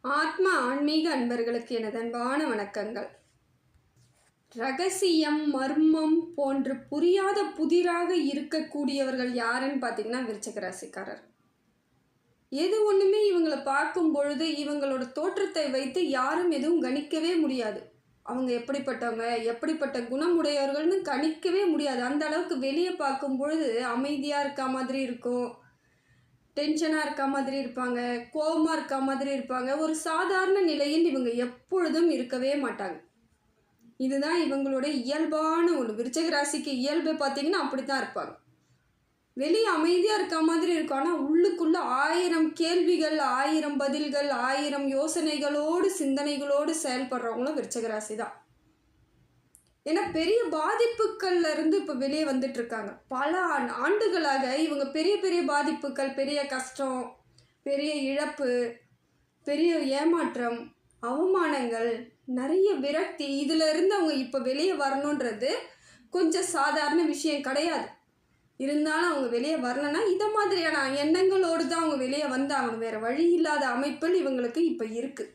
ஆத்ம ஆன்மீக அன்பர்களுக்கு எனது அன்பான வணக்கங்கள். ரகசியம், மர்மம் போன்று புரியாத புதிராக இருக்கக்கூடியவர்கள் யாருன்னு பார்த்தீங்கன்னா விருச்சிக ராசிக்காரர். எது ஒன்றுமே இவங்களை பார்க்கும் பொழுது இவங்களோட தோற்றத்தை வைத்து யாரும் எதுவும் கணிக்கவே முடியாது. அவங்க எப்படிப்பட்டவங்க, எப்படிப்பட்ட குணமுடையவர்கள்னு கணிக்கவே முடியாது. அந்த அளவுக்கு வெளியே பார்க்கும் பொழுது அமைதியாக இருக்க மாதிரி இருக்கும், டென்ஷனாக இருக்க மாதிரி இருப்பாங்க, கோபமாக இருக்க மாதிரி இருப்பாங்க. ஒரு சாதாரண நிலையில் இவங்க எப்பொழுதும் இருக்கவே மாட்டாங்க. இதுதான் இவங்களோட இயல்பான ஒன்று. விருச்சிக ராசிக்கு இயல்பை பார்த்தீங்கன்னா அப்படி தான் இருப்பாங்க. வெளியே அமைதியாக இருக்க மாதிரி இருக்கும், ஆனால் உள்ளுக்குள்ளே 1000 கேள்விகள், 1000 பதில்கள், 1000 யோசனைகளோடு சிந்தனைகளோடு செயல்படுறவங்களும் விருச்சிக ராசி தான். ஏன்னா பெரிய பாதிப்புகள்ல இருந்து இப்போ வெளியே வந்துட்டு இருக்காங்க. பல ஆண்டுகளாக இவங்க பெரிய பெரிய பாதிப்புகள், பெரிய கஷ்டம், பெரிய இழப்பு, பெரிய ஏமாற்றம், அவமானங்கள், நிறைய விரக்தி, இதில் இருந்து அவங்க இப்போ வெளியே வரணுன்றது கொஞ்சம் சாதாரண விஷயம் கிடையாது. இருந்தாலும் அவங்க வெளியே வரணும்னா இதை மாதிரியான எண்ணங்களோடு தான் அவங்க வெளியே வந்தாகணும். வேறு வழி இல்லாத அமைப்பில் இவங்களுக்கு இப்போ இருக்குது.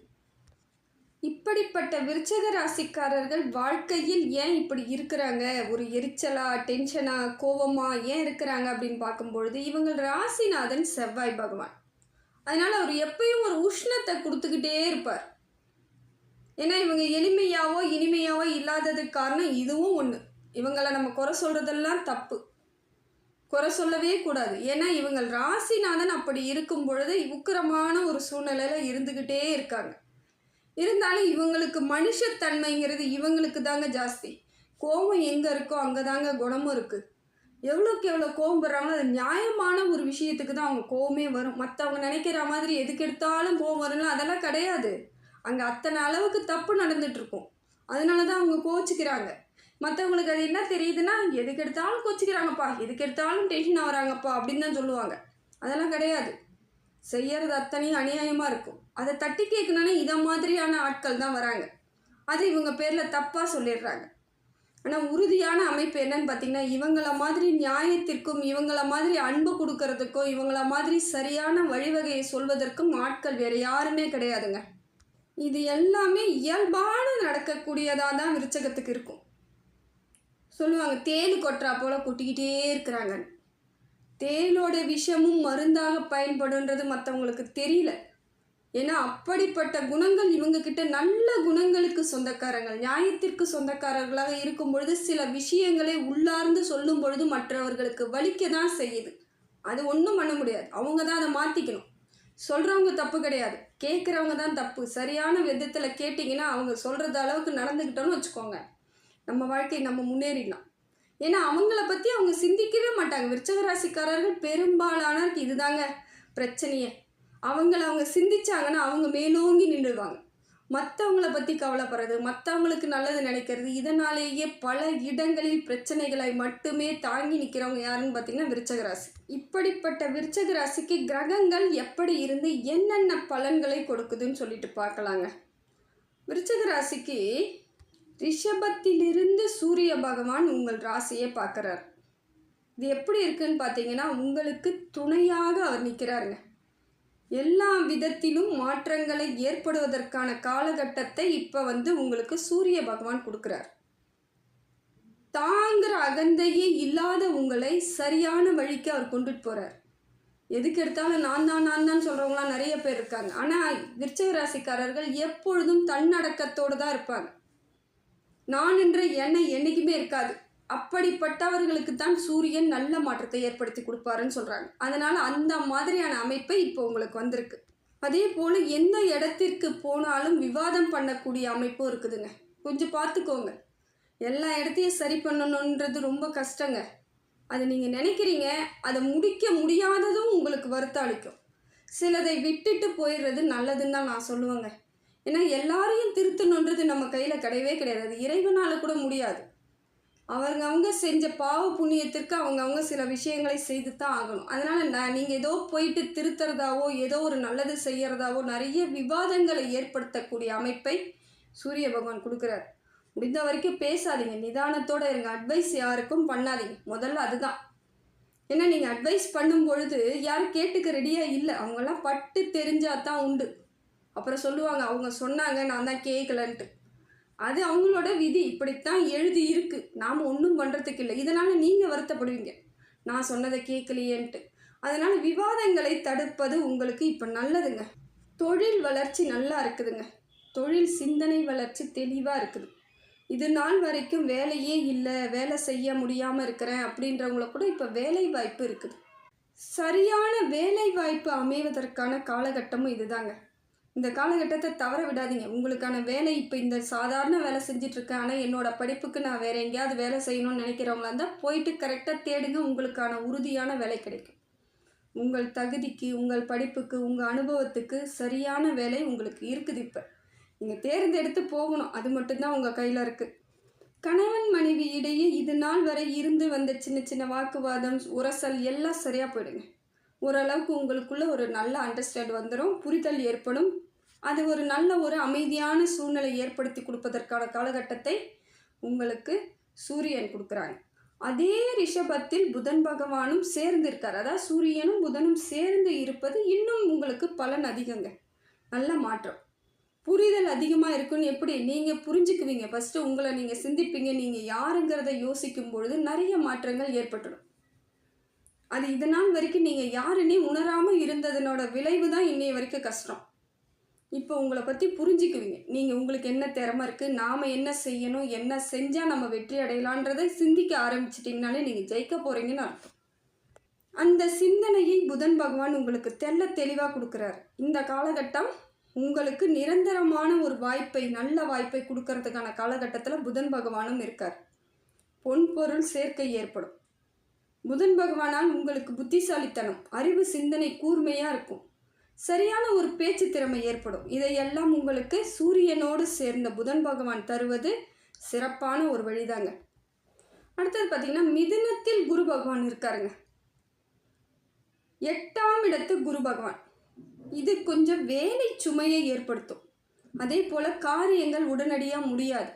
இப்படிப்பட்ட விருச்சிக ராசிக்காரர்கள் வாழ்க்கையில் ஏன் இப்படி இருக்கிறாங்க, ஒரு எரிச்சலா, டென்ஷனா, கோபமா ஏன் இருக்கிறாங்க அப்படின்னு பார்க்கும்பொழுது இவங்க ராசிநாதன் செவ்வாய் பகவான். அதனால் அவர் எப்பயும் ஒரு உஷ்ணத்தை கொடுத்துக்கிட்டே இருப்பார். ஏன்னா இவங்க எளிமையாவோ இனிமையாவோ இல்லாததுக்கு காரணம் இதுவும் ஒன்று. இவங்களை நம்ம குறை சொல்கிறதெல்லாம் தப்பு, குறை சொல்லவே கூடாது. ஏன்னா இவங்க ராசிநாதன் அப்படி இருக்கும் பொழுது உக்கிரமான ஒரு சூழ்நிலையில் இருந்துக்கிட்டே இருக்காங்க. இருந்தாலும் இவங்களுக்கு மனுஷத்தன்மைங்கிறது இவங்களுக்கு தாங்க ஜாஸ்தி. கோபம் எங்கே இருக்கோ அங்கே தாங்க குணமும் இருக்குது. எவ்வளோக்கு எவ்வளோ கோபம் வர்றாங்களோ அது நியாயமான ஒரு விஷயத்துக்கு தான் அவங்க கோபமே வரும். மற்றவங்க நினைக்கிற மாதிரி எதுக்கு எடுத்தாலும் கோபம் வரும்னா அதெல்லாம் கிடையாது. அங்கே அத்தனை அளவுக்கு தப்பு நடந்துகிட்ருக்கும். அதனால தான் அவங்க கோச்சிக்கிறாங்க. மற்றவங்களுக்கு அது என்ன தெரியுதுன்னா, எதுக்கு எடுத்தாலும் கோச்சிக்கிறாங்கப்பா, எதுக்கு எடுத்தாலும் டென்ஷன் ஆகிறாங்கப்பா அப்படின்னு தான் சொல்லுவாங்க. அதெல்லாம் கிடையாது. செய்யறது அத்தனையும் அநியாயமாக இருக்கும். அதை தட்டி கேட்கணுன்னா இதை மாதிரியான ஆட்கள் தான் வராங்க. அது இவங்க பேரில் தப்பாக சொல்லிடுறாங்க. ஆனால் உறுதியான அமைப்பு என்னன்னு பார்த்தீங்கன்னா, இவங்கள மாதிரி நியாயத்திற்கும், இவங்கள மாதிரி அன்பு கொடுக்கறதுக்கும், இவங்கள மாதிரி சரியான வழிவகையை சொல்வதற்கும் ஆட்கள் வேறு யாருமே கிடையாதுங்க. இது எல்லாமே இயல்பான நடக்கக்கூடியதாக தான் விருச்சகத்துக்கு இருக்கும். சொல்லுவாங்க, தேனு கொட்டுறா போல் கொட்டிக்கிட்டே இருக்கிறாங்க. தேனோட விஷமும் மருந்தாக பயன்படுன்றது மற்றவங்களுக்கு தெரியல. ஏன்னா அப்படிப்பட்ட குணங்கள் இவங்கக்கிட்ட நல்ல குணங்களுக்கு சொந்தக்காரங்கள், நியாயத்திற்கு சொந்தக்காரர்களாக இருக்கும் பொழுது சில விஷயங்களை உள்ளார்ந்து சொல்லும் பொழுது மற்றவர்களுக்கு வலிக்க தான் செய்யுது. அது ஒன்றும் பண்ண முடியாது. அவங்க தான் அதை மாற்றிக்கணும். சொல்கிறவங்க தப்பு கிடையாது, கேட்குறவங்க தான் தப்பு. சரியான விதத்தில் கேட்டிங்கன்னா அவங்க சொல்கிறது அளவுக்கு நடந்துக்கிட்டோன்னு வச்சுக்கோங்க, நம்ம வாழ்க்கை நம்ம முன்னேறிடலாம். ஏன்னா அவங்கள பற்றி அவங்க சிந்திக்கவே மாட்டாங்க. விருச்சிக ராசிக்காரர்கள் பெரும்பாலானருக்கு இதுதாங்க பிரச்சனையே. அவங்க சிந்திச்சாங்கன்னா அவங்க மேலோங்கி நின்றுடுவாங்க. மற்றவங்கள பற்றி கவலைப்படுறது, மற்றவங்களுக்கு நல்லது நினைக்கிறது, இதனாலேயே பல இடங்களில் பிரச்சனைகளை மட்டுமே தாங்கி நிற்கிறவங்க யாருன்னு பார்த்தீங்கன்னா விருச்சிக ராசி. இப்படிப்பட்ட விருச்சிக ராசிக்கு கிரகங்கள் எப்படி இருந்து என்னென்ன பலன்களை கொடுக்குதுன்னு சொல்லிட்டு பார்க்கலாங்க. விருச்சிக ராசிக்கு ரிஷபத்திலிருந்து சூரிய பகவான் உங்கள் ராசியை பார்க்குறார். இது எப்படி இருக்குன்னு பார்த்தீங்கன்னா, உங்களுக்கு துணையாக அவர் நிற்கிறாருங்க. எல்லா விதத்திலும் மாற்றங்களை ஏற்படுவதற்கான காலகட்டத்தை இப்போ உங்களுக்கு சூரிய பகவான் கொடுக்குறார். தாங்கிற அகந்தையே இல்லாத உங்களை சரியான வழிக்கு அவர் கொண்டுட்டு போகிறார். எதுக்கு எடுத்தாலும் நான் தான் சொல்கிறவங்களாம் நிறைய பேர் இருக்காங்க. ஆனால் விருச்சிக ராசிக்காரர்கள் எப்பொழுதும் தன்னடக்கத்தோடு தான் இருப்பாங்க. நான் என்ற எண்ணம் என்றைக்குமே இருக்காது. அப்படிப்பட்டவர்களுக்கு தான் சூரியன் நல்ல மாற்றத்தை ஏற்படுத்தி கொடுப்பாருன்னு சொல்கிறாங்க. அதனால் அந்த மாதிரியான அமைப்பை இப்போ உங்களுக்கு வந்திருக்கு. அதே போல் எந்த இடத்திற்கு போனாலும் விவாதம் பண்ணக்கூடிய அமைப்பும் இருக்குதுங்க. கொஞ்சம் பார்த்துக்கோங்க. எல்லா இடத்தையும் சரி பண்ணணுன்றது ரொம்ப கஷ்டங்க. அதை நீங்கள் நினைக்கிறீங்க, அதை முடிக்க முடியாததும் உங்களுக்கு வருத்தம் அளிக்கும். சிலதை விட்டுட்டு போயிடுறது நல்லதுன்னு தான் நான் சொல்லுவேங்க. ஏன்னா எல்லாரையும் திருத்தணுன்றது நம்ம கையில் கிடையவே கிடையாது. அது இறைவனால் கூட முடியாது. அவங்க செஞ்ச பாவ புண்ணியத்திற்கு அவங்க சில விஷயங்களை செய்து தான் ஆகணும். அதனால் நீங்கள் ஏதோ போயிட்டு திருத்துறதாவோ ஏதோ ஒரு நல்லது செய்கிறதாவோ நிறைய விவாதங்களை ஏற்படுத்தக்கூடிய அமைப்பை சூரிய பகவான் கொடுக்குறார். முடிந்த வரைக்கும் பேசாதீங்க, நிதானத்தோடு இருங்க. அட்வைஸ் யாருக்கும் பண்ணாதீங்க. முதல்ல அதுதான். ஏன்னா நீங்கள் அட்வைஸ் பண்ணும் பொழுது யாரும் கேட்டுக்க ரெடியாக இல்லை. அவங்கெல்லாம் பட்டு தெரிஞ்சால் தான் உண்டு. அப்புறம் சொல்லுவாங்க அவங்க சொன்னாங்க நான் தான் கேட்கலன்ட்டு. அது அவங்களோட விதி, இப்படித்தான் எழுதி இருக்கு, நாம் ஒன்றும் பண்ணுறதுக்கு இல்லை. இதனால் நீங்கள் வருத்தப்படுவீங்க, நான் சொன்னதை கேட்கலையேன்ட்டு. அதனால் விவாதங்களை தடுப்பது உங்களுக்கு இப்போ நல்லதுங்க. தொழில் வளர்ச்சி நல்லா இருக்குதுங்க. தொழில் சிந்தனை வளர்ச்சி தெளிவாக இருக்குது. இது நாள் வரைக்கும் வேலையே இல்லை, வேலை செய்ய முடியாமல் இருக்கிறேன் அப்படின்றவங்கள கூட இப்போ வேலை வாய்ப்பு இருக்குது. சரியான வேலை வாய்ப்பு அமைவதற்கான காலகட்டமும் இதுதாங்க. இந்த காலகட்டத்தை தவற விடாதீங்க. உங்களுக்கான வேலை இப்போ இந்த சாதாரண வேலை செஞ்சிட்ருக்கேன், ஆனால் என்னோடய படிப்புக்கு நான் வேறு எங்கேயாவது வேலை செய்யணும்னு நினைக்கிறவங்களா இருந்தால் போயிட்டு கரெக்டாக தேடுங்க, உங்களுக்கான உறுதியான வேலை கிடைக்கும். உங்கள் தகுதிக்கு, உங்கள் படிப்புக்கு, உங்கள் அனுபவத்துக்கு சரியான வேலை உங்களுக்கு இருக்குது. இப்போ நீங்கள் தேர்ந்தெடுத்து போகணும், அது மட்டும்தான் உங்கள் கையில் இருக்குது. கணவன் மனைவி இடையே இது நாள் வரை இருந்து வந்த சின்ன சின்ன வாக்குவாதம், உரசல் எல்லாம் சரியாக போயிடுங்க. ஓரளவுக்கு உங்களுக்குள்ள ஒரு நல்ல அண்டர்ஸ்டாண்ட் வந்துடும், புரிதல் ஏற்படும். அது ஒரு நல்ல ஒரு அமைதியான சூழ்நிலை ஏற்படுத்தி கொடுப்பதற்கான காலகட்டத்தை உங்களுக்கு சூரியன் கொடுக்குறாங்க. அதே ரிஷபத்தில் புதன் பகவானும் சேர்ந்து இருக்கார். அதாவது சூரியனும் புதனும் சேர்ந்து இருப்பது இன்னும் உங்களுக்கு பலன் அதிகங்க. நல்ல மாற்றம், புரிதல் அதிகமாக இருக்குன்னு எப்படி நீங்கள் புரிஞ்சுக்குவீங்க. ஃபஸ்ட்டு உங்களை நீங்கள் சிந்திப்பீங்க, நீங்கள் யாருங்கிறத யோசிக்கும் பொழுது நிறைய மாற்றங்கள் ஏற்பட்டுடும். அது இதனால் வரைக்கும் நீங்கள் யாருன்னே உணராமல் இருந்ததனோட விளைவு தான் இன்னைய வரைக்கும் கஷ்டம். இப்போ உங்களை பற்றி புரிஞ்சுக்குவீங்க. நீங்கள் உங்களுக்கு என்ன திறமை இருக்குது, நாம் என்ன செய்யணும், என்ன செஞ்சால் நம்ம வெற்றி அடையலான்றதை சிந்திக்க ஆரம்பிச்சிட்டிங்கனாலே நீங்கள் ஜெயிக்க போகிறீங்கன்னு அர்த்தம். அந்த சிந்தனையை புதன் பகவான் உங்களுக்கு தெளிவாக கொடுக்குறாரு. இந்த காலகட்டம் உங்களுக்கு நிரந்தரமான ஒரு வாய்ப்பை, நல்ல வாய்ப்பை கொடுக்கறதுக்கான காலகட்டத்தில் புதன் பகவானும் இருக்கார். பொன் பொருள் சேர்க்கை ஏற்படும். புதன் பகவானால் உங்களுக்கு புத்திசாலித்தனம், அறிவு, சிந்தனை கூர்மையாக இருக்கும். சரியான ஒரு பேச்சு திறமை ஏற்படும். இதையெல்லாம் உங்களுக்கு சூரியனோடு சேர்ந்த புதன் பகவான் தருவது சிறப்பான ஒரு வழிதாங்க. அடுத்தது பார்த்திங்கன்னா மிதுனத்தில் குரு பகவான் இருக்காருங்க. 8ஆம் இடத்து குரு பகவான். இது கொஞ்சம் வேலை சுமையை ஏற்படுத்தும். அதே போல் காரியங்கள் உடனடியாக முடியாது,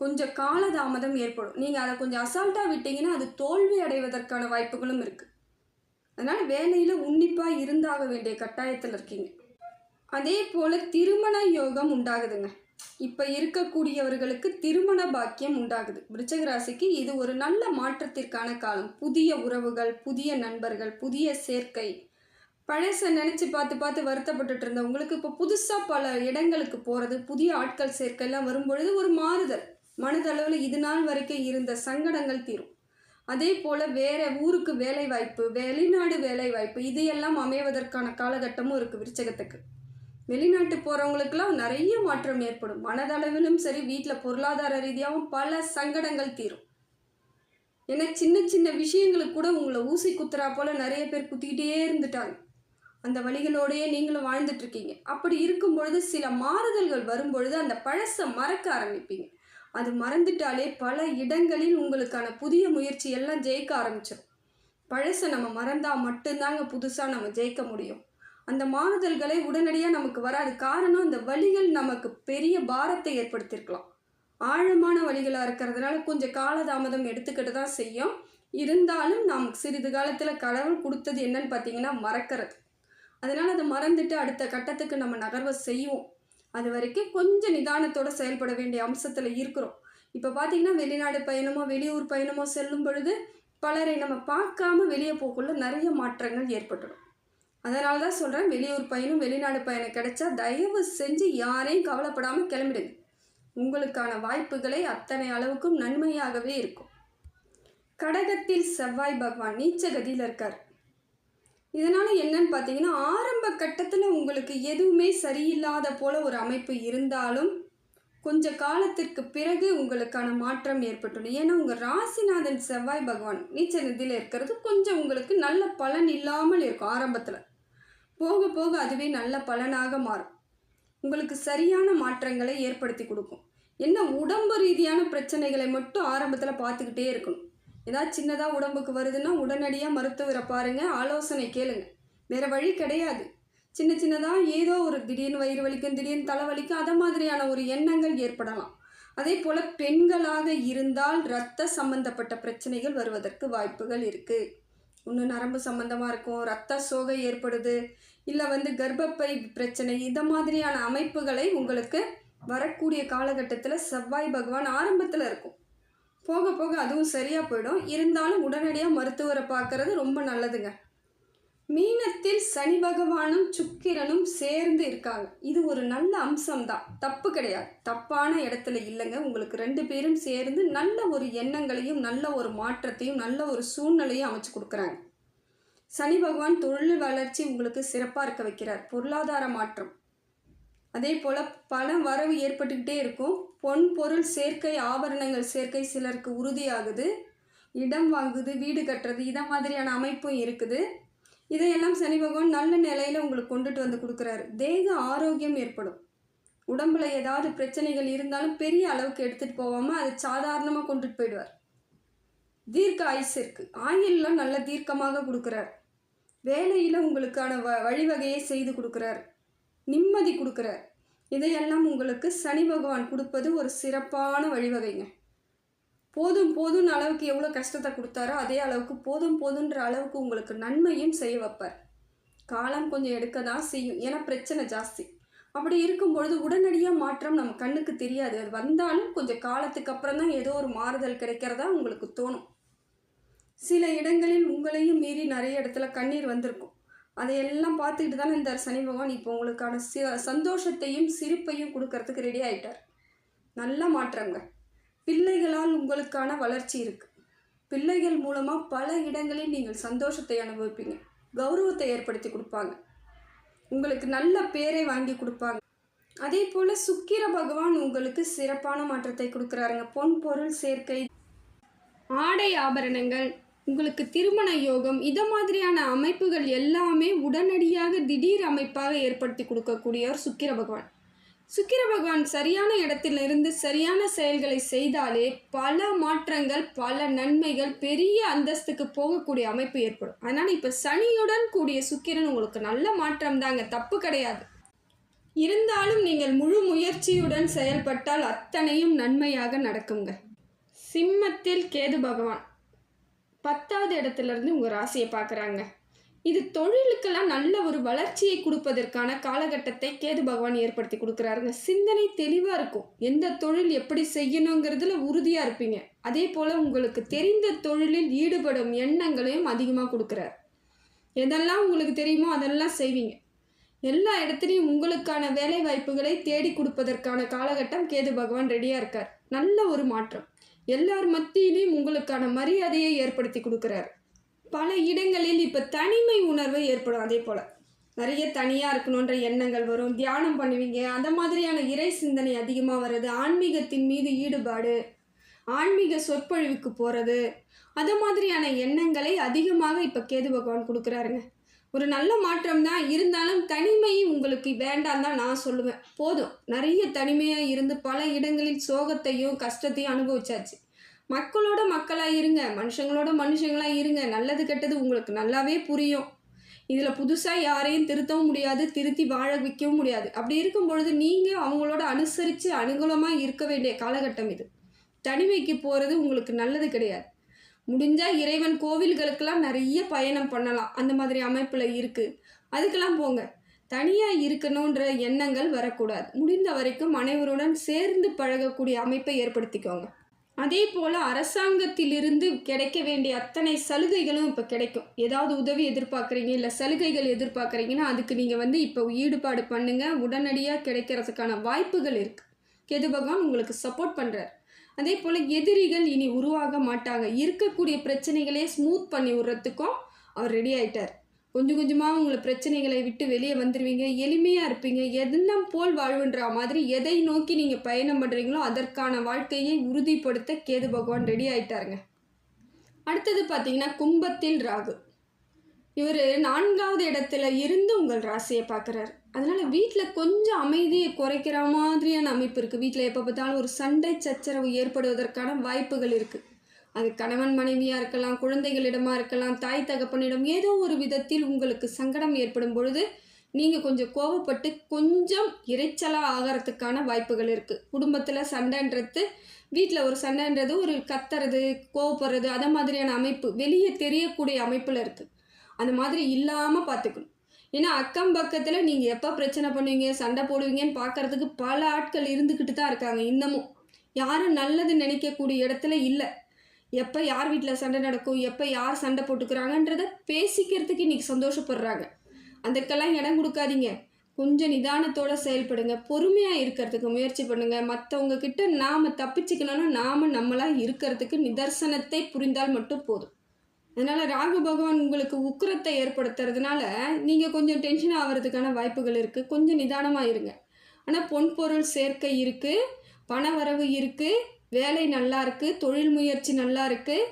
கொஞ்சம் காலதாமதம் ஏற்படும். நீங்கள் அதை கொஞ்சம் அசால்ட்டாக விட்டீங்கன்னா அது தோல்வி அடைவதற்கான வாய்ப்புகளும் இருக்குது. அதனால் வேலையில் உன்னிப்பாக இருந்தாக வேண்டிய கட்டாயத்தில் இருக்கீங்க. அதே போல் திருமண யோகம் உண்டாகுதுங்க. இப்போ இருக்கக்கூடியவர்களுக்கு திருமண பாக்கியம் உண்டாகுது. விருச்சிக ராசிக்கு இது ஒரு நல்ல மாற்றத்திற்கான காலம். புதிய உறவுகள், புதிய நண்பர்கள், புதிய சேர்க்கை. பழச நினச்சி பார்த்து வருத்தப்பட்டுட்டு இருந்தவங்களுக்கு இப்போ புதுசாக பல இடங்களுக்கு போகிறது, புதிய ஆட்கள் சேர்க்கையெல்லாம் வரும்பொழுது ஒரு மாறுதல். மனதளவில் இது நாள் வரைக்கும் இருந்த சங்கடங்கள் தீரும். அதே போல் வேறு ஊருக்கு வேலை வாய்ப்பு, வெளிநாடு வேலை வாய்ப்பு, இதையெல்லாம் அமைவதற்கான காலகட்டமும் இருக்குது விருச்சகத்துக்கு. வெளிநாட்டு போகிறவங்களுக்கெல்லாம் நிறைய மாற்றம் ஏற்படும். மனதளவிலும் சரி, வீட்டில் பொருளாதார ரீதியாகவும் பல சங்கடங்கள் தீரும். ஏன்னா சின்ன சின்ன விஷயங்களுக்கு கூட உங்களை ஊசி குத்துறா போல் நிறைய பேர் குத்திக்கிட்டே இருந்துட்டாங்க. அந்த வழிகளோடையே நீங்களும் வாழ்ந்துட்டுருக்கீங்க. அப்படி இருக்கும் பொழுது சில மாறுதல்கள் வரும்பொழுது அந்த பழசை மறக்க ஆரம்பிப்பீங்க. அது மறந்துட்டாலே பல இடங்களில் உங்களுக்கான புதிய முயற்சி எல்லாம் ஜெயிக்க ஆரம்பிச்சிடும். பழசை நம்ம மறந்தால் மட்டும்தாங்க புதுசாக நம்ம ஜெயிக்க முடியும். அந்த மாறுதல்களை உடனடியாக நமக்கு வராது. காரணம், அந்த வழிகள் நமக்கு பெரிய பாரத்தை ஏற்படுத்தியிருக்கலாம். ஆழமான வழிகளாக இருக்கிறதுனால கொஞ்சம் காலதாமதம் எடுத்துக்கிட்டு தான் செய்யும். இருந்தாலும் நாம் சிறிது காலத்தில் கடவுள் கொடுத்தது என்னன்னு பார்த்தீங்கன்னா மறக்கிறது. அதனால் அதை மறந்துட்டு அடுத்த கட்டத்துக்கு நம்ம நகர்வை செய்வோம். அது வரைக்கும் கொஞ்சம் நிதானத்தோடு செயல்பட வேண்டிய அம்சத்தில் இருக்கிறோம். இப்போ பார்த்திங்கன்னா வெளிநாடு பயணமோ வெளியூர் பயணமோ செல்லும் பொழுது பலரை நம்ம பார்க்காம வெளியே போக்குள்ள நிறைய மாற்றங்கள் ஏற்பட்டுடும். அதனால தான் சொல்கிறேன், வெளியூர் பயணம் வெளிநாடு பயணம் கிடைச்சா தயவு செஞ்சு யாரையும் கவலைப்படாமல் கிளம்பிடுங்க. உங்களுக்கான வாய்ப்புகளை அத்தனை அளவுக்கும் நன்மையாகவே இருக்கும். கடகத்தில் செவ்வாய் பகவான் நீச்சகதியில் இருக்கார். இதனால் என்னன்னு பார்த்தீங்கன்னா, ஆரம்ப கட்டத்தில் உங்களுக்கு எதுவுமே சரியில்லாத போல் ஒரு அமைப்பு இருந்தாலும் கொஞ்ச காலத்திற்கு பிறகு உங்களுக்கான மாற்றம் ஏற்பட்டுடும். ஏன்னா உங்கள் ராசிநாதன் செவ்வாய் பகவான் நீச்ச நிதியில் இருக்கிறது கொஞ்சம் உங்களுக்கு நல்ல பலன் இல்லாமல் இருக்கும். ஆரம்பத்தில் போக போக அதுவே நல்ல பலனாக மாறும். உங்களுக்கு சரியான மாற்றங்களை ஏற்படுத்தி கொடுக்கும். என்ன உடம்பு ரீதியான பிரச்சனைகளை மட்டும் ஆரம்பத்தில் பார்த்துக்கிட்டே இருக்கணும். ஏதாவது சின்னதாக உடம்புக்கு வருதுன்னா உடனடியாக மருத்துவரை பாருங்கள், ஆலோசனை கேளுங்க. வேறு வழி கிடையாது. சின்ன சின்னதாக ஏதோ ஒரு திடீர்னு வயிறு வலிக்கும், திடீர்னு தலை வலிக்கும், அதை மாதிரியான ஒரு எண்ணங்கள் ஏற்படலாம். அதே போல் பெண்களாக இருந்தால் இரத்த சம்பந்தப்பட்ட பிரச்சனைகள் வருவதற்கு வாய்ப்புகள் இருக்குது. ஒன்று நரம்பு சம்பந்தமாக இருக்கும், இரத்த சோகை ஏற்படுது, இல்லை கர்ப்பப்பை பிரச்சனை, இந்த மாதிரியான அமைப்புகளை உங்களுக்கு வரக்கூடிய காலகட்டத்தில் செவ்வாய் பகவான் ஆரம்பத்தில் இருக்கும். போக போக அதுவும் சரியாக போயிடும். இருந்தாலும் உடனடியாக மருத்துவரை பார்க்கறது ரொம்ப நல்லதுங்க. மீனத்தில் சனி பகவானும் சுக்கிரனும் சேர்ந்து இருக்காங்க. இது ஒரு நல்ல அம்சம்தான், தப்பு கிடையாது, தப்பான இடத்துல இல்லைங்க. உங்களுக்கு 2 பேரும் சேர்ந்து நல்ல ஒரு எண்ணங்களையும் நல்ல ஒரு மாற்றத்தையும் நல்ல ஒரு சூழ்நிலையும் அமைச்சு கொடுக்குறாங்க. சனி பகவான் தொழில் வளர்ச்சி உங்களுக்கு சிறப்பாக இருக்க வைக்கிறார். பொருளாதார மாற்றம், அதே போல் பண வரவு ஏற்பட்டுக்கிட்டே இருக்கும். பொன் பொருள் சேர்க்கை, ஆபரணங்கள் சேர்க்கை சிலருக்கு உறுதியாகுது. இடம் வாங்குது, வீடு கட்டுறது, இதை மாதிரியான அமைப்பும் இருக்குது. இதையெல்லாம் சனி பகவான் நல்ல நிலையில் உங்களுக்கு கொண்டுட்டு வந்து கொடுக்குறாரு. தேக ஆரோக்கியம் ஏற்படும். உடம்புல ஏதாவது பிரச்சனைகள் இருந்தாலும் பெரிய அளவுக்கு எடுத்துகிட்டு போகாமல் அது சாதாரணமாக கொண்டுட்டு போயிடுவார். தீர்க்க ஆயுசு இருக்குது, ஆயுள்லாம் நல்ல தீர்க்கமாக கொடுக்குறார். வேலையில் உங்களுக்கான வழிவகையை செய்து கொடுக்குறார், நிம்மதி கொடுக்குறார். இதையெல்லாம் உங்களுக்கு சனி பகவான் கொடுப்பது ஒரு சிறப்பான வழிவகைங்க. போதும் போதும்னு அளவுக்கு எவ்வளோ கஷ்டத்தை கொடுத்தாரோ அதே அளவுக்கு போதும் போதுன்ற அளவுக்கு உங்களுக்கு நன்மையும் செய்ய வைப்பார். காலம் கொஞ்சம் எடுக்க தான் செய்யும், ஏன்னா பிரச்சனை ஜாஸ்தி. அப்படி இருக்கும்பொழுது உடனடியாக மாற்றம் நம்ம கண்ணுக்கு தெரியாது. அது வந்தாலும் கொஞ்சம் காலத்துக்கு அப்புறம் தான் ஏதோ ஒரு மாறுதல் கிடைக்கிறதா உங்களுக்கு தோணும். சில இடங்களில் உங்களையும் மீறி நிறைய இடத்துல கண்ணீர் வந்திருக்கும். அதையெல்லாம் பார்த்துக்கிட்டு தானே இந்த சனி பகவான் இப்போ உங்களுக்கான சந்தோஷத்தையும் சிரிப்பையும் கொடுக்கறதுக்கு ரெடி ஆகிட்டார். நல்ல மாற்றங்க. பிள்ளைகளால் உங்களுக்கான வளர்ச்சி இருக்குது. பிள்ளைகள் மூலமாக பல இடங்களில் நீங்கள் சந்தோஷத்தை அனுபவிப்பீங்க. கௌரவத்தை ஏற்படுத்தி கொடுப்பாங்க. உங்களுக்கு நல்ல பேரை வாங்கி கொடுப்பாங்க. அதே போல் சுக்கிர பகவான் உங்களுக்கு சிறப்பான மாற்றத்தை கொடுக்குறாருங்க. பொன் பொருள் சேர்க்கை, ஆடை ஆபரணங்கள், உங்களுக்கு திருமண யோகம், இதை மாதிரியான அமைப்புகள் எல்லாமே உடனடியாக திடீர் அமைப்பாக ஏற்படுத்தி கொடுக்கக்கூடியவர் சுக்கிர பகவான். சுக்கிர பகவான் சரியான இடத்திலிருந்து சரியான செயல்களை செய்தாலே பல மாற்றங்கள், பல நன்மைகள், பெரிய அந்தஸ்துக்கு போகக்கூடிய அமைப்பு ஏற்படும். அதனால் இப்போ சனியுடன் கூடிய சுக்கிரன் உங்களுக்கு நல்ல மாற்றம் தாங்க, தப்பு கிடையாது. இருந்தாலும் நீங்கள் முழு முயற்சியுடன் செயல்பட்டால் அத்தனையும் நன்மையாக நடக்குங்க. சிம்மத்தில் கேது பகவான் 10வது இடத்துலேருந்து உங்கள் ராசியை பார்க்குறாங்க. இது தொழிலுக்கெல்லாம் நல்ல ஒரு வளர்ச்சியை கொடுப்பதற்கான காலகட்டத்தை கேது பகவான் ஏற்படுத்தி கொடுக்குறாருங்க. சிந்தனை தெளிவாக இருக்கும். எந்த தொழில் எப்படி செய்யணுங்கிறதுல உறுதியாக இருப்பீங்க. அதே போல் உங்களுக்கு தெரிந்த தொழிலில் ஈடுபடும் எண்ணங்களையும் அதிகமாக கொடுக்குறார். எதெல்லாம் உங்களுக்கு தெரியுமோ அதெல்லாம் செய்வீங்க. எல்லா இடத்துலையும் உங்களுக்கான வேலை வாய்ப்புகளை தேடி கொடுப்பதற்கான காலகட்டம் கேது பகவான் ரெடியாக இருக்கார். நல்ல ஒரு மாற்றம். எல்லார் மத்தியிலையும் உங்களுக்கான மரியாதையை ஏற்படுத்தி கொடுக்குறாரு. பல இடங்களில் இப்போ தனிமை உணர்வு ஏற்படும். அதே போல் நிறைய தனியாக இருக்கணுன்ற எண்ணங்கள் வரும். தியானம் பண்ணுவீங்க. அந்த மாதிரியான இறை சிந்தனை அதிகமாக வர்றது, ஆன்மீகத்தின் மீது ஈடுபாடு, ஆன்மீக சொற்பொழிவுக்கு போகிறது, அது மாதிரியான எண்ணங்களை அதிகமாக இப்போ கேது பகவான் கொடுக்குறாருங்க. ஒரு நல்ல மாற்றம் தான். இருந்தாலும் தனிமை உங்களுக்கு வேண்டாம் தான் நான் சொல்லுவேன். போதும், நிறைய தனிமையாக இருந்து பல இடங்களில் சோகத்தையும் கஷ்டத்தையும் அனுபவிச்சாச்சு. மக்களோட மக்களாக இருங்க, மனுஷங்களோட மனுஷங்களாக இருங்க. நல்லது கெட்டது உங்களுக்கு நல்லாவே புரியும். இதில் புதுசாக யாரையும் திருத்தவும் முடியாது, திருத்தி வாழ வைக்கவும் முடியாது. அப்படி இருக்கும் பொழுது நீங்கள் அவங்களோட அனுசரித்து அனுகூலமாக இருக்க வேண்டிய காலகட்டம் இது. தனிமைக்கு போகிறது உங்களுக்கு நல்லது கிடையாது. முடிஞ்சால் இறைவன் கோவில்களுக்கெல்லாம் நிறைய பயணம் பண்ணலாம், அந்த மாதிரி அமைப்பில் இருக்குது, அதுக்கெல்லாம் போங்க. தனியாக இருக்கணுன்ற எண்ணங்கள் வரக்கூடாது. முடிந்த வரைக்கும் அனைவருடன் சேர்ந்து பழகக்கூடிய அமைப்பை ஏற்படுத்திக்கோங்க. அதே போல் அரசாங்கத்திலிருந்து கிடைக்க வேண்டிய அத்தனை சலுகைகளும் இப்போ கிடைக்கும். ஏதாவது உதவி எதிர்பார்க்குறீங்க, இல்லை சலுகைகள் எதிர்பார்க்குறீங்கன்னா அதுக்கு நீங்கள் இப்போ ஈடுபாடு பண்ணுங்கள். உடனடியாக கிடைக்கிறதுக்கான வாய்ப்புகள் இருக்குது. கேது பகவான் உங்களுக்கு சப்போர்ட் பண்ணுறார். அதே போல் எதிரிகள் இனி உருவாக மாட்டாங்க. இருக்கக்கூடிய பிரச்சனைகளே ஸ்மூத் பண்ணி விடுறதுக்கும் அவர் ரெடி ஆகிட்டார். கொஞ்சம் கொஞ்சமாக உங்களை பிரச்சனைகளை விட்டு வெளியே வந்துடுவீங்க. எளிமையாக இருப்பீங்க. எண்ணம் போல் வாழ்வுன்ற மாதிரி எதை நோக்கி நீங்கள் பயணம் பண்ணுறீங்களோ அதற்கான வாழ்க்கையை உறுதிப்படுத்த கேது பகவான் ரெடி ஆகிட்டாருங்க. அடுத்தது பார்த்தீங்கன்னா கும்பத்தில் ராகு. இவர் 4வது இடத்துல இருந்து உங்கள் ராசியை பார்க்குறாரு. அதனால் வீட்டில் கொஞ்சம் அமைதியை குறைக்கிற மாதிரியான அமைப்பு இருக்குது. வீட்டில் எப்போ பார்த்தாலும் ஒரு சண்டை சச்சரவு ஏற்படுவதற்கான வாய்ப்புகள் இருக்குது. அது கணவன் மனைவியாக இருக்கலாம், குழந்தைகளிடமா இருக்கலாம், தாய் தகப்பனிடம் ஏதோ ஒரு விதத்தில் உங்களுக்கு சங்கடம் ஏற்படும் பொழுது நீங்கள் கொஞ்சம் கோவப்பட்டு கொஞ்சம் இறைச்சலாக ஆகிறதுக்கான வாய்ப்புகள் இருக்குது. குடும்பத்தில் சண்டைன்றது, வீட்டில் ஒரு சண்டைன்றது ஒரு கத்துறது, கோவப்படுறது, அதை மாதிரியான அமைப்பு வெளியே தெரியக்கூடிய அமைப்பில் இருக்குது. அந்த மாதிரி இல்லாமல் பார்த்துக்கணும். ஏன்னா அக்கம் பக்கத்தில் நீங்கள் எப்போ பிரச்சனை பண்ணுவீங்க, சண்டை போடுவீங்கன்னு பார்க்கறதுக்கு பல ஆட்கள் இருந்துக்கிட்டு தான் இருக்காங்க இன்னமும். யாரும் நல்லது நினைக்கக்கூடிய இடத்துல இல்லை. எப்போ யார் வீட்டில் சண்டை நடக்கும், எப்போ யார் சண்டை போட்டுக்கிறாங்கன்றத பேசிக்கிறதுக்கு இன்றைக்கி சந்தோஷப்படுறாங்க. அதுக்கெல்லாம் இடம் கொடுக்காதீங்க. கொஞ்சம் நிதானத்தோடு செயல்படுங்க. பொறுமையாக இருக்கிறதுக்கு முயற்சி பண்ணுங்கள். மற்றவங்க கிட்ட நாம் தப்பிச்சுக்கணும்னா நாம் நம்மளாக இருக்கிறதுக்கு நிதர்சனத்தை புரிந்தால் மட்டும் போதும். அதனால் ராகு பகவான் உங்களுக்கு உக்கிரத்தை ஏற்படுத்துறதுனால நீங்கள் கொஞ்சம் டென்ஷன் ஆகிறதுக்கான வாய்ப்புகள் இருக்குது. கொஞ்சம் நிதானமாக இருங்க. ஆனால் பொன் பொருள் சேர்க்கை இருக்குது, பண வரவு இருக்குது, வேலை நல்லா இருக்குது, தொழில் முயற்சி நல்லா இருக்குது,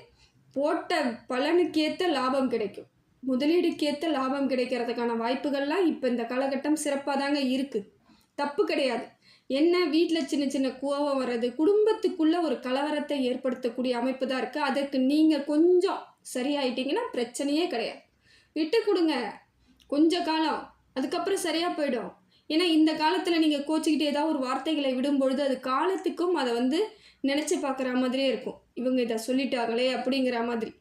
போட்ட பலனுக்கேற்ற லாபம் கிடைக்கும், முதலீடுக்கேற்ற லாபம் கிடைக்கிறதுக்கான வாய்ப்புகள்லாம் இப்போ இந்த காலகட்டம் சிறப்பாக தாங்க இருக்குது. தப்பு கிடையாது. என்ன வீட்டில் சின்ன சின்ன கோவம் வர்றது, குடும்பத்துக்குள்ளே ஒரு கலவரத்தை ஏற்படுத்தக்கூடிய அமைப்பு தான் இருக்குது. அதற்கு நீங்கள் கொஞ்சம் சரியாயிட்டீங்கன்னா பிரச்சனையே கிடையாது. விட்டு கொடுங்க கொஞ்ச காலம், அதுக்கப்புறம் சரியாக போயிடும். ஏன்னா இந்த காலத்தில் நீங்கள் கோச்சிக்கிட்டு ஏதாவது ஒரு வார்த்தைகளை விடும்பொழுது அது காலத்துக்கும் அதை நினச்சி பார்க்குற மாதிரியே இருக்கும். இவங்க இதை சொல்லிட்டாங்களே அப்படிங்கிற மாதிரி.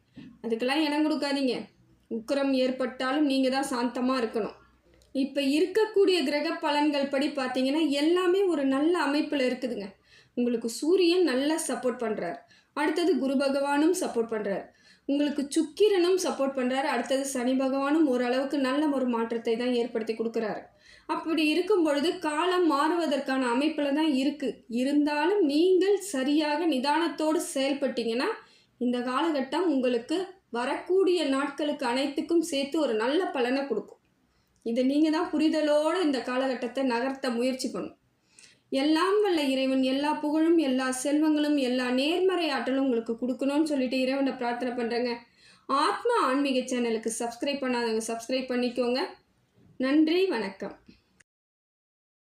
அதுக்கெல்லாம் இடம் கொடுக்காதீங்க. உக்கிரம் ஏற்பட்டாலும் நீங்கள் தான் சாந்தமாக இருக்கணும். இப்போ இருக்கக்கூடிய கிரக பலன்கள் படி பார்த்தீங்கன்னா எல்லாமே ஒரு நல்ல அமைப்பில் இருக்குதுங்க. உங்களுக்கு சூரியன் நல்லா சப்போர்ட் பண்ணுறார், அடுத்தது குரு பகவானும் சப்போர்ட் பண்ணுறார், உங்களுக்கு சுக்கிரனும் சப்போர்ட் பண்ணுறாரு, அடுத்தது சனி பகவானும் ஓரளவுக்கு நல்ல ஒரு மாற்றத்தை தான் ஏற்படுத்தி கொடுக்குறாரு. அப்படி இருக்கும் பொழுது காலம் மாறுவதற்கான அமைப்பில் தான் இருக்குது. இருந்தாலும் நீங்கள் சரியாக நிதானத்தோடு செயல்பட்டீங்கன்னா இந்த காலகட்டம் உங்களுக்கு வரக்கூடிய நாட்களுக்கு அனைத்துக்கும் சேர்த்து ஒரு நல்ல பலனை கொடுக்கும். இதை நீங்கள் தான் புரிதலோடு இந்த காலகட்டத்தை நகர்த்த முயற்சி பண்ணும். எல்லாம் வல்ல இறைவன் எல்லா புகழும், எல்லா செல்வங்களும், எல்லா நேர்மறை ஆற்றலும் உங்களுக்கு கொடுக்கணும்னு சொல்லிட்டு இறைவனை பிரார்த்தனை பண்ணுறேங்க. ஆத்மா ஆன்மீக சேனலுக்கு சப்ஸ்கிரைப் பண்ணாதவங்க சப்ஸ்கிரைப் பண்ணிக்கோங்க. நன்றி, வணக்கம்.